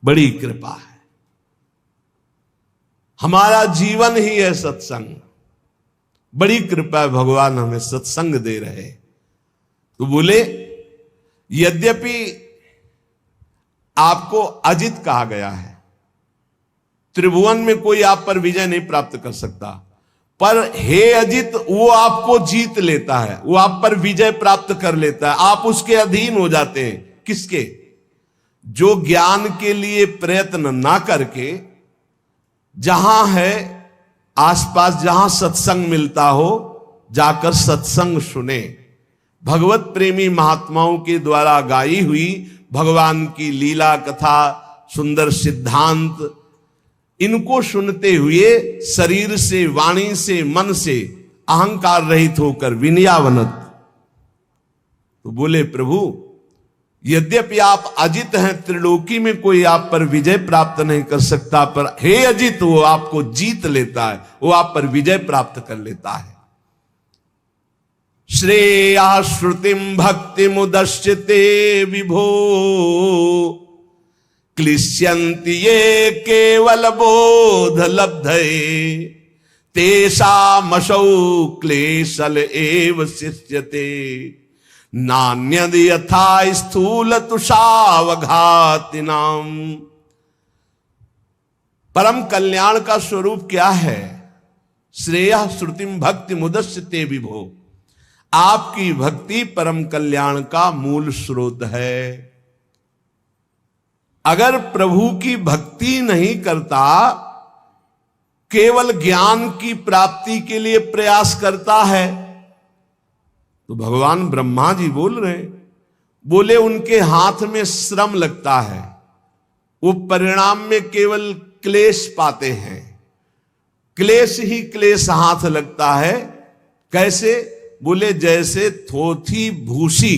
बड़ी कृपा है। हमारा जीवन ही है सत्संग, बड़ी कृपा है, भगवान हमें सत्संग दे रहे। तो बोले यद्यपि आपको अजित कहा गया है, त्रिभुवन में कोई आप पर विजय नहीं प्राप्त कर सकता, पर हे अजित वो आपको जीत लेता है, वो आप पर विजय प्राप्त कर लेता है, आप उसके अधीन हो जाते हैं। किसके? जो ज्ञान के लिए प्रयत्न ना करके जहां है आसपास, जहां सत्संग मिलता हो जाकर सत्संग सुने, भगवत प्रेमी महात्माओं के द्वारा गाई हुई भगवान की लीला कथा, सुंदर सिद्धांत, इनको सुनते हुए शरीर से, वाणी से, मन से अहंकार रहित होकर विनयावनत। तो बोले प्रभु यद्यपि आप अजित हैं, त्रिलोकी में कोई आप पर विजय प्राप्त नहीं कर सकता, पर हे अजित वो आपको जीत लेता है, वो आप पर विजय प्राप्त कर लेता है। श्रेया श्रुतिम भक्ति मुदश्चिते विभो क्लिश्यन्ति ये केवल बोध लब्धये तेषामसौ क्लेशल एव शिष्यते नान्यद यथा स्थूल तुषावघातिनाम। परम कल्याण का स्वरूप क्या है? श्रेया श्रुतिम भक्ति मुदश्चिते विभो, आपकी भक्ति परम कल्याण का मूल स्रोत है। अगर प्रभु की भक्ति नहीं करता, केवल ज्ञान की प्राप्ति के लिए प्रयास करता है, तो भगवान ब्रह्मा जी बोल रहे, बोले उनके हाथ में श्रम लगता है, वो परिणाम में केवल क्लेश पाते हैं, क्लेश ही क्लेश हाथ लगता है। कैसे? बोले जैसे थोथी भूसी,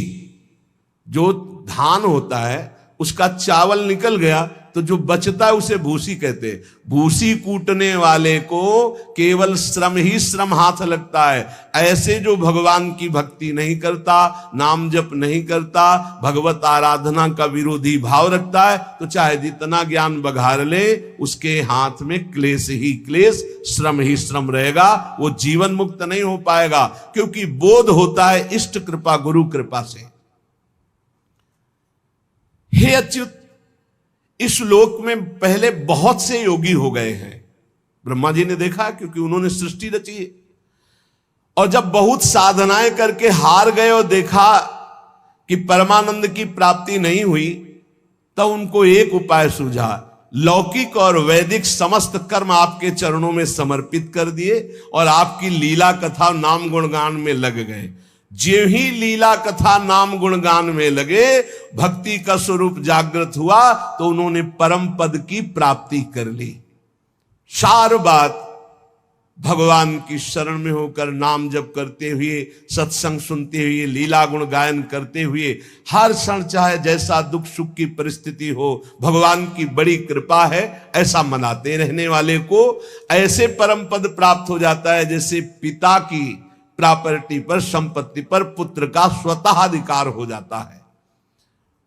जो धान होता है उसका चावल निकल गया तो जो बचता है उसे भूसी कहते हैं। भूसी कूटने वाले को केवल श्रम ही श्रम हाथ लगता है। ऐसे जो भगवान की भक्ति नहीं करता, नाम जप नहीं करता, भगवत आराधना का विरोधी भाव रखता है, तो चाहे जितना ज्ञान बघार ले, उसके हाथ में क्लेश ही क्लेश, श्रम ही श्रम रहेगा। वो जीवन मुक्त नहीं हो पाएगा, क्योंकि बोध होता है इष्ट कृपा, गुरु कृपा से। हे अच्युत, इस लोक में पहले बहुत से योगी हो गए हैं। ब्रह्मा जी ने देखा, क्योंकि उन्होंने सृष्टि रची है। और जब बहुत साधनाएं करके हार गए और देखा कि परमानंद की प्राप्ति नहीं हुई, तब उनको एक उपाय सूझा। लौकिक और वैदिक समस्त कर्म आपके चरणों में समर्पित कर दिए और आपकी लीला कथा नाम गुणगान में लग गए। ज्यों ही लीला कथा नाम गुणगान में लगे, भक्ति का स्वरूप जागृत हुआ, तो उन्होंने परम पद की प्राप्ति कर ली। सार बात भगवान की शरण में होकर नाम जप करते हुए, सत्संग सुनते हुए, लीला गुण गायन करते हुए, हर क्षण चाहे जैसा दुख सुख की परिस्थिति हो, भगवान की बड़ी कृपा है ऐसा मनाते रहने वाले को ऐसे परम पद प्राप्त हो जाता है, जैसे पिता की प्रॉपर्टी पर, संपत्ति पर पुत्र का स्वतः अधिकार हो जाता है।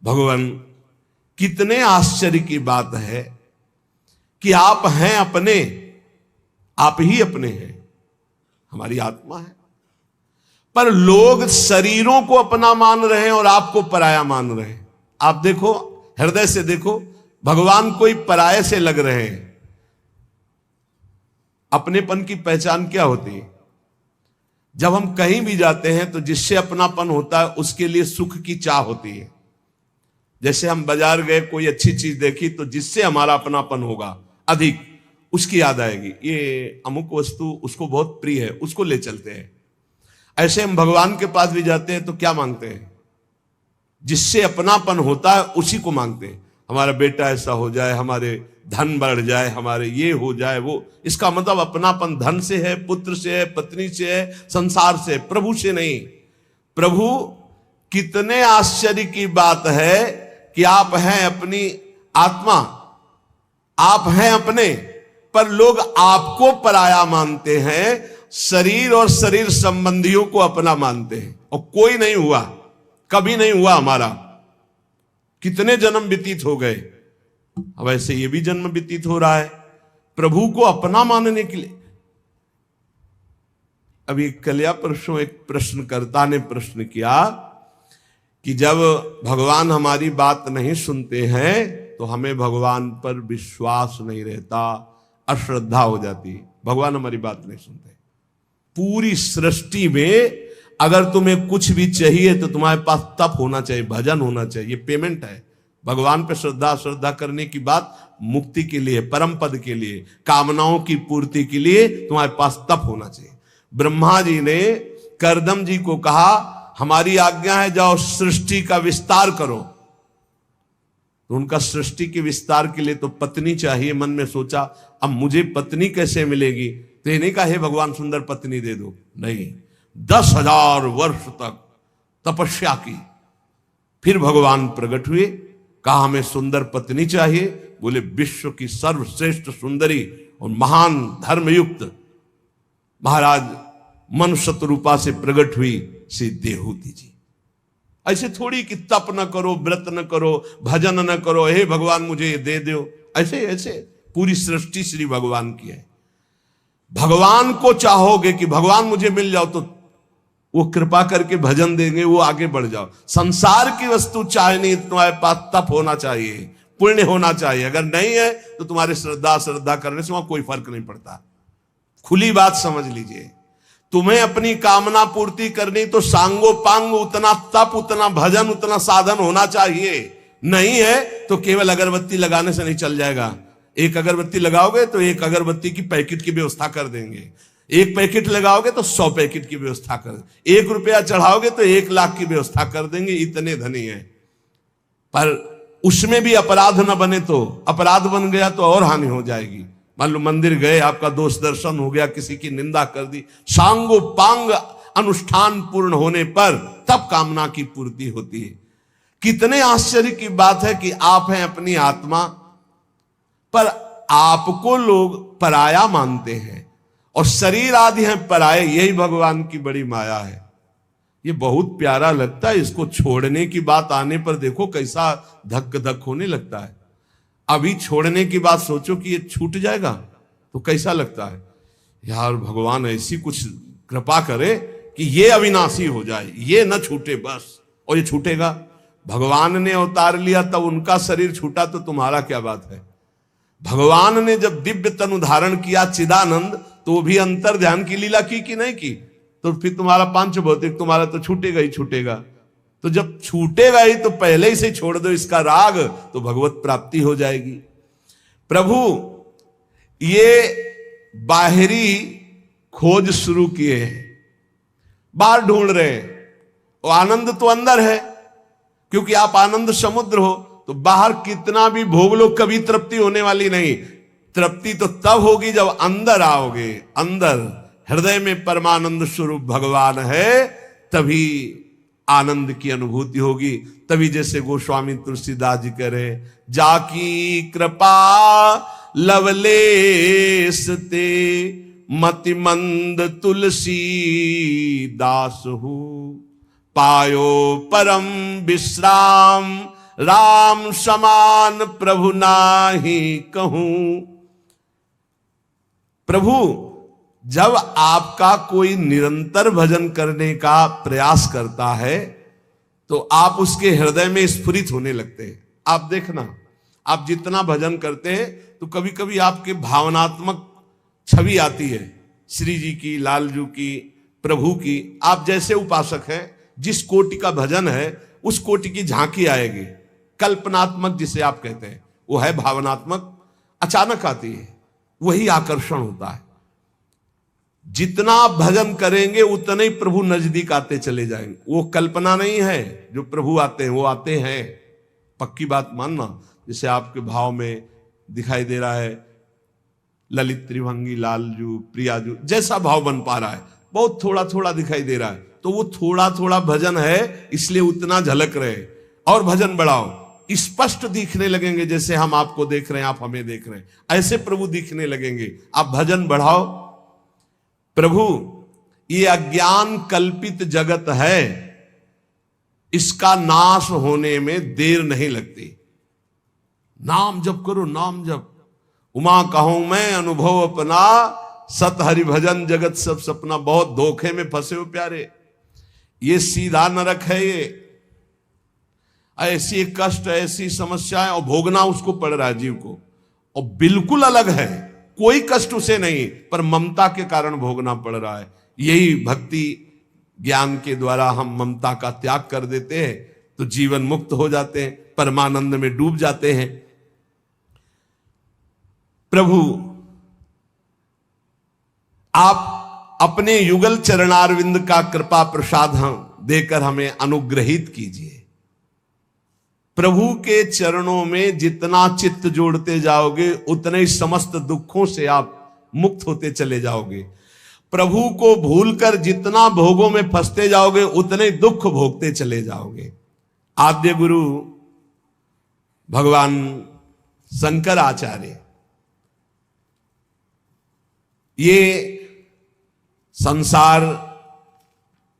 भगवान, कितने आश्चर्य की बात है कि आप हैं अपने, आप ही अपने हैं, हमारी आत्मा है, पर लोग शरीरों को अपना मान रहे हैं और आपको पराया मान रहे हैं। आप देखो, हृदय से देखो, भगवान कोई पराये से लग रहे हैं। अपनेपन की पहचान क्या होती है? जब हम कहीं भी जाते हैं तो जिससे अपनापन होता है उसके लिए सुख की चाह होती है। जैसे हम बाजार गए, कोई अच्छी चीज देखी, तो जिससे हमारा अपनापन होगा अधिक, उसकी याद आएगी, ये अमुक वस्तु उसको बहुत प्रिय है, उसको ले चलते हैं। ऐसे हम भगवान के पास भी जाते हैं तो क्या मांगते हैं? जिससे अपनापन होता है उसी को मांगते हैं। हमारा बेटा ऐसा हो जाए, हमारे धन बढ़ जाए, हमारे ये हो जाए, वो। इसका मतलब अपनापन धन से है, पुत्र से है, पत्नी से है, संसार से, प्रभु से नहीं। प्रभु, कितने आश्चर्य की बात है कि आप हैं अपनी आत्मा, आप हैं अपने, पर लोग आपको पराया मानते हैं, शरीर और शरीर संबंधियों को अपना मानते हैं। और कोई नहीं हुआ, कभी नहीं हुआ हमारा। कितने जन्म व्यतीत हो गए, अब ऐसे ये भी जन्म व्यतीत हो रहा है प्रभु को अपना मानने के लिए। अभी कल्या परसों एक प्रश्नकर्ता ने प्रश्न किया कि जब भगवान हमारी बात नहीं सुनते हैं तो हमें भगवान पर विश्वास नहीं रहता, अश्रद्धा हो जाती है। भगवान हमारी बात नहीं सुनते। पूरी सृष्टि में अगर तुम्हें कुछ भी चाहिए तो तुम्हारे पास तप होना चाहिए, भजन होना चाहिए, पेमेंट है। भगवान पे श्रद्धा करने की बात मुक्ति के लिए, परम पद के लिए, कामनाओं की पूर्ति के लिए तुम्हारे पास तप होना चाहिए। ब्रह्मा जी ने करदम जी को कहा, हमारी आज्ञा है जाओ सृष्टि का विस्तार करो। तो उनका सृष्टि के विस्तार के लिए तो पत्नी चाहिए। मन में सोचा, अब मुझे पत्नी कैसे मिलेगी? तो ये नहीं कहा हे भगवान सुंदर पत्नी दे दो, नहीं, 10,000 वर्ष तक तपस्या की। फिर भगवान प्रकट हुए, कहा हमें सुंदर पत्नी चाहिए। बोले विश्व की सर्वश्रेष्ठ सुंदरी और महान धर्मयुक्त महाराज मनुष्य रूपा से प्रकट हुई श्री देहूति जी। ऐसे थोड़ी कि तप न करो, व्रत न करो, भजन न करो, हे भगवान मुझे ये दे दो, ऐसे ऐसे पूरी सृष्टि श्री भगवान की है। भगवान को चाहोगे कि भगवान मुझे मिल जाओ तो वो कृपा करके भजन देंगे, वो आगे बढ़ जाओ। संसार की वस्तु चाहनी, तुम्हारे पास तप होना चाहिए, पुण्य होना चाहिए। अगर नहीं है तो तुम्हारे श्रद्धा करने से वहां कोई फर्क नहीं पड़ता। खुली बात समझ लीजिए, तुम्हें अपनी कामना पूर्ति करनी तो सांगो पांग उतना तप, उतना भजन, उतना साधन होना चाहिए। नहीं है तो केवल अगरबत्ती लगाने से नहीं चल जाएगा। एक अगरबत्ती लगाओगे तो एक अगरबत्ती की पैकेट की व्यवस्था कर देंगे, एक पैकेट लगाओगे तो 100 पैकेट की व्यवस्था कर देंगे, 1 रुपया चढ़ाओगे तो 1 लाख की व्यवस्था कर देंगे। इतने धनी है, पर उसमें भी अपराध न बने तो, अपराध बन गया तो और हानि हो जाएगी। मान लो मंदिर गए, आपका दोष दर्शन हो गया, किसी की निंदा कर दी, सांगो पांग अनुष्ठान पूर्ण होने पर तब कामना की पूर्ति होती है। कितने आश्चर्य की बात है कि आप हैं अपनी आत्मा, पर आपको लोग पराया मानते हैं और शरीर आदि हैं पराये, यही भगवान की बड़ी माया है। ये बहुत प्यारा लगता है। इसको छोड़ने की बात आने पर देखो कैसा धक धक होने लगता है। अभी छोड़ने की बात सोचो कि ये छूट जाएगा तो कैसा लगता है। यार भगवान ऐसी कुछ कृपा करे कि ये अविनाशी हो जाए, ये न छूटे बस। और ये छूटेगा। भगवान ने अवतार लिया तब उनका शरीर छूटा, तो तुम्हारा क्या बात है। भगवान ने जब दिव्य तनु धारण किया चिदानंद, तो वो भी अंतर ध्यान की लीला की कि नहीं की। तो फिर तुम्हारा पांच भौतिक तुम्हारा तो छूटेगा ही छूटेगा। तो जब छूटेगा ही तो पहले ही से छोड़ दो इसका राग, तो भगवत प्राप्ति हो जाएगी। प्रभु ये बाहरी खोज शुरू किए हैं, बाहर ढूंढ रहे हैं। और आनंद तो अंदर है, क्योंकि आप आनंद समुद्र हो। तो बाहर कितना भी भोग लो, कभी तृप्ति होने वाली नहीं। तृप्ति तो तब होगी जब अंदर आओगे। अंदर हृदय में परमानंद स्वरूप भगवान है, तभी आनंद की अनुभूति होगी। तभी जैसे गोस्वामी तुलसीदास जी कह रहे, जाकी कृपा लवलेश ते मति मंद तुलसी दास हु, पायो परम विश्राम राम समान प्रभु नाही कहूं। प्रभु जब आपका कोई निरंतर भजन करने का प्रयास करता है तो आप उसके हृदय में स्फुरित होने लगते हैं। आप देखना, आप जितना भजन करते हैं तो कभी कभी आपके भावनात्मक छवि आती है, श्री जी की, लालजू की, प्रभु की। आप जैसे उपासक हैं, जिस कोटि का भजन है उस कोटि की झांकी आएगी। कल्पनात्मक जिसे आप कहते हैं, वो है भावनात्मक, अचानक आती है, वही आकर्षण होता है। जितना आप भजन करेंगे उतने ही प्रभु नजदीक आते चले जाएंगे। वो कल्पना नहीं है, जो प्रभु आते हैं वो आते हैं। पक्की बात मानना। जैसे आपके भाव में दिखाई दे रहा है ललित, त्रिभंगी, लालजू, प्रियाजू, जैसा भाव बन पा रहा है, बहुत थोड़ा थोड़ा दिखाई दे रहा है, तो वो थोड़ा थोड़ा भजन है, इसलिए उतना झलक रहे। और भजन बढ़ाओ, स्पष्ट दिखने लगेंगे। जैसे हम आपको देख रहे हैं, आप हमें देख रहे हैं, ऐसे प्रभु दिखने लगेंगे। आप भजन बढ़ाओ। प्रभु ये अज्ञान कल्पित जगत है, इसका नाश होने में देर नहीं लगती। नाम जप करो, नाम जप। उमा कहूं मैं अनुभव अपना, सत हरि भजन जगत सब सपना। बहुत धोखे में फंसे हो प्यारे, ये सीधा नरक है। ये ऐसी कष्ट, ऐसी समस्याएं, और भोगना उसको पड़ रहा है जीव को। और बिल्कुल अलग है, कोई कष्ट उसे नहीं, पर ममता के कारण भोगना पड़ रहा है। यही भक्ति ज्ञान के द्वारा हम ममता का त्याग कर देते हैं तो जीवन मुक्त हो जाते हैं, परमानंद में डूब जाते हैं। प्रभु आप अपने युगल चरणारविंद का कृपा प्रसाद देकर हमें अनुग्रहित कीजिए। प्रभु के चरणों में जितना चित्त जोड़ते जाओगे उतने ही समस्त दुखों से आप मुक्त होते चले जाओगे। प्रभु को भूलकर जितना भोगों में फंसते जाओगे उतने दुख भोगते चले जाओगे। आद्य गुरु भगवान शंकराचार्य, ये संसार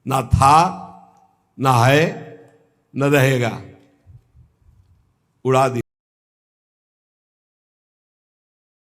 ना था, ना है, न रहेगा, उड़ा दिया।